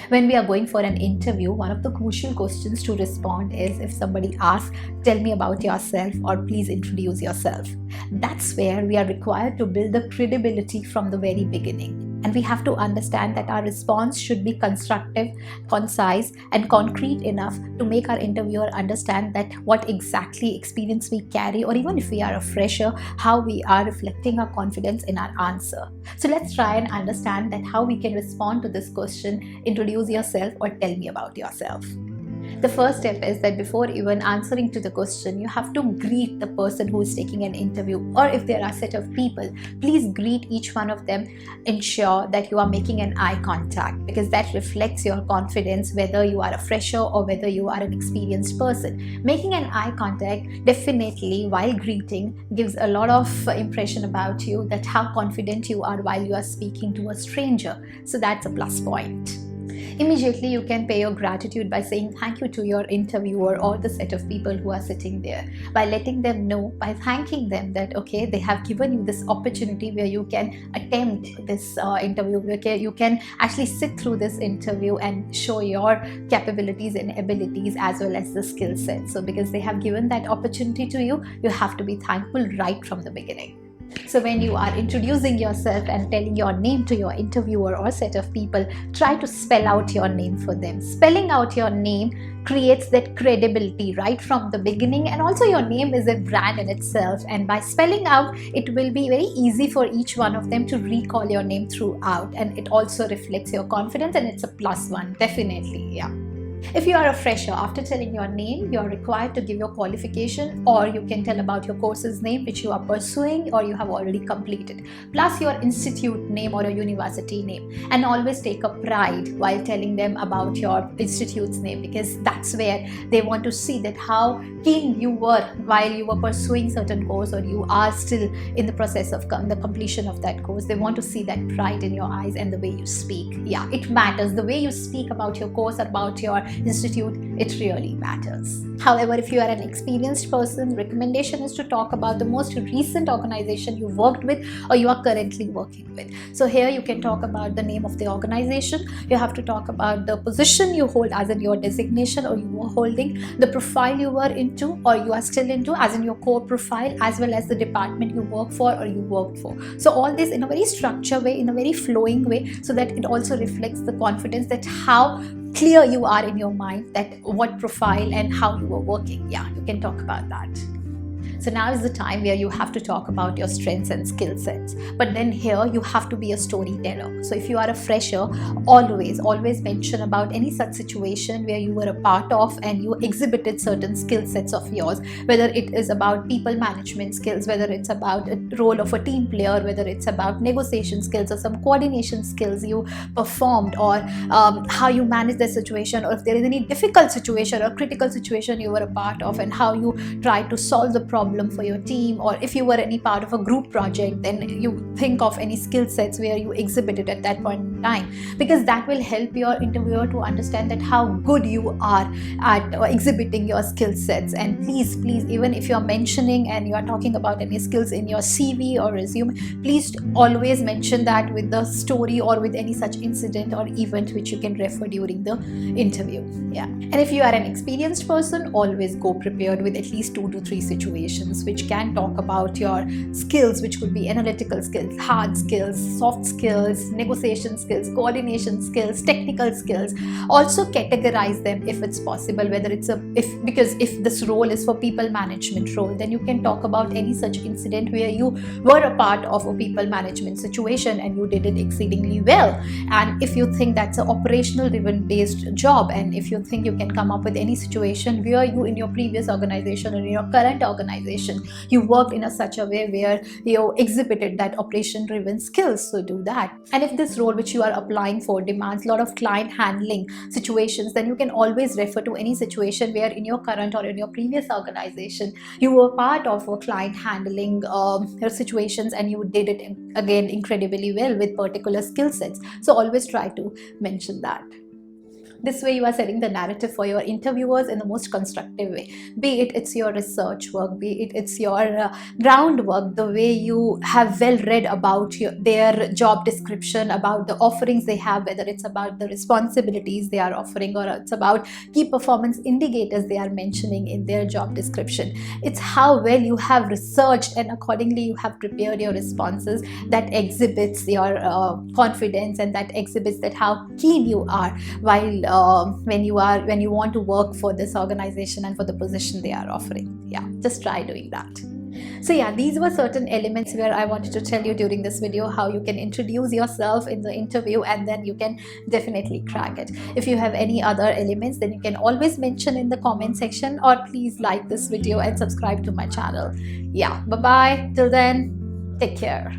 When we are going for an interview, one of the crucial questions to respond is if somebody asks, "Tell me about yourself," or "Please introduce yourself." That's where we are required to build the credibility from the very beginning. And we have to understand that our response should be constructive, concise, and concrete enough to make our interviewer understand that what exactly experience we carry, or even if we are a fresher, how we are reflecting our confidence in our answer. So let's try and understand that how we can respond to this question, "Introduce yourself," or "Tell me about yourself." The first step is that before even answering to the question, you have to greet the person who is taking an interview, or if there are a set of people, please greet each one of them. Ensure that you are making an eye contact, because that reflects your confidence, whether you are a fresher or whether you are an experienced person. Making an eye contact definitely while greeting gives a lot of impression about you, that how confident you are while you are speaking to a stranger. So that's a plus point. Immediately you can pay your gratitude by saying thank you to your interviewer or the set of people who are sitting there, by letting them know, by thanking them that okay, they have given you this opportunity where you can attempt this interview, where you can actually sit through this interview and show your capabilities and abilities as well as the skill set. So because they have given that opportunity to you, you have to be thankful right from the beginning. So when you are introducing yourself and telling your name to your interviewer or set of people, try to spell out your name for them. Spelling out your name creates that credibility right from the beginning, and also your name is a brand in itself, and by spelling out, it will be very easy for each one of them to recall your name throughout, and it also reflects your confidence, and it's a plus one, definitely. Yeah. If you are a fresher, after telling your name, you are required to give your qualification, or you can tell about your course's name which you are pursuing or you have already completed, plus your institute name or a university name. And always take a pride while telling them about your institute's name, because that's where they want to see that how keen you were while you were pursuing certain course, or you are still in the process of the completion of that course. They want to see that pride in your eyes and the way you speak. Yeah, it matters. The way you speak about your course, about your institute, it really matters. However, if you are an experienced person, recommendation is to talk about the most recent organization you worked with or you are currently working with. So here you can talk about the name of the organization. You have to talk about the position you hold, as in your designation or you were holding, the profile you were into or you are still into, as in your core profile, as well as the department you work for or you worked for. So all this in a very structured way, in a very flowing way, so that it also reflects the confidence, that how clear you are in your mind, that what profile and how you were working. Yeah, you can talk about that. So now is the time where you have to talk about your strengths and skill sets. But then here you have to be a storyteller. So if you are a fresher, always mention about any such situation where you were a part of and you exhibited certain skill sets of yours, whether it is about people management skills, whether it's about a role of a team player, whether it's about negotiation skills or some coordination skills you performed, or how you manage the situation, or if there is any difficult situation or critical situation you were a part of and how you try to solve the problem for your team, or if you were any part of a group project, then you think of any skill sets where you exhibited at that point in time, because that will help your interviewer to understand that how good you are at exhibiting your skill sets. And please, even if you're mentioning and you are talking about any skills in your CV or resume, please always mention that with the story or with any such incident or event which you can refer during the interview. Yeah. And if you are an experienced person, always go prepared with at least 2 to 3 situations which can talk about your skills, which could be analytical skills, hard skills, soft skills, negotiation skills, coordination skills, technical skills. Also categorize them if it's possible, whether it's because if this role is for people management role, then you can talk about any such incident where you were a part of a people management situation and you did it exceedingly well. And if you think that's an operational driven based job, and if you think you can come up with any situation where you in your previous organization or in your current organization you worked in such a way where you exhibited that operation driven skills, so do that. And if this role which you are applying for demands a lot of client handling situations, then you can always refer to any situation where in your current or in your previous organization you were part of a client handling situations and you did it again incredibly well with particular skill sets. So always try to mention that. This way you are setting the narrative for your interviewers in the most constructive way. Be it's your research work, be it's your groundwork, the way you have well read about their job description, about the offerings they have, whether it's about the responsibilities they are offering or it's about key performance indicators they are mentioning in their job description. It's how well you have researched and accordingly you have prepared your responses that exhibits your confidence, and that exhibits that how keen you are while when you want to work for this organization and for the position they are offering. Yeah, just try doing that. So yeah, these were certain elements where I wanted to tell you during this video how you can introduce yourself in the interview, and then you can definitely crack it. If you have any other elements, then you can always mention in the comment section, or please like this video and subscribe to my channel. Yeah, bye bye. Till then, take care.